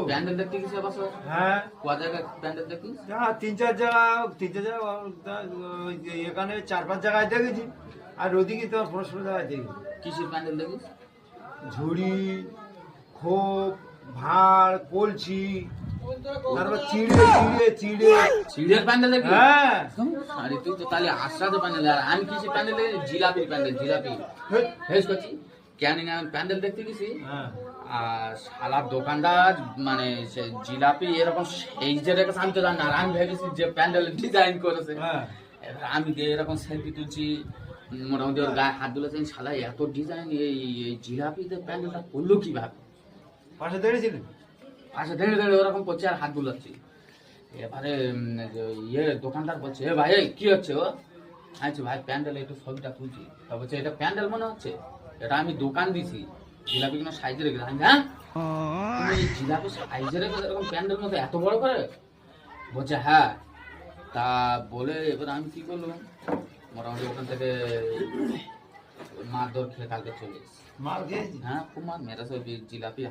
প্যান্ডেল দেখতে গেছি বছর? হ্যাঁ, কোয়া জায়গায় প্যান্ডেল দেখিস? তিন চার জায়গা এখানে 4-5 জায়গায় দেখেছি, আর ওদিকে তোমার 15-16 জায়গায় দেখেছি। কিসের প্যান্ডেল দেখিস? ঝুড়ি, খোপ, ভাড়, কলছি, তারপর চিড়ের প্যান্ডেল দেখি? হ্যাঁ। আরে তুই তো তাহলে আশ্রাতে প্যান্ডেল, আর আমি কিসের প্যান্ডেল দেখি? জিলাপির প্যান্ডেল, জিলাপি। হেস করছি ক্যানিং আমি প্যান্ডেল দেখতে গেছি, হ্যাঁ, আর শালার দোকানদার মানে সে জিলাপি এরকম এই যে রেখেছে আমি তো জানি না, আর আমি ভেবেছি যে প্যান্ডেল ডিজাইন করেছে। হ্যাঁ। এবার আমি গিয়ে এরকম সেলফি তুলছি, মোটামুটি ওর গায়ে হাত তুলেছেন, শালা এত ডিজাইন এই জিলাপিতে প্যান্ডেলটা করলো কিভাবে? পাশে দেখেছিলেন? পাশে ধীরে ধীরে ওরকম করছে আর হাত বুলাচ্ছি। এবারে দোকানদার বলছে, এ ভাই এই কি হচ্ছে ও? আচ্ছা ভাই প্যান্ডেল একটু ছবিটা তুলছি। তা বলছে এটা প্যান্ডেল মনে হচ্ছে, এটা আমি দোকান দিছি, জিলাপি কোনো সাইজে রেখেছে। আমি হ্যাঁ তুমি জিলাপি সাইজে রেখে এরকম প্যান্ডেল মতো এত বড় করে? বলছে হ্যাঁ। তা বলে এবার আমি কি করলাম, মোটামুটি ওখান থেকে মারধর খেয়ে কালকে চলে এসেছি। মাল খেয়েছি। হ্যাঁ খুব মার মেরেছে, জিলাপি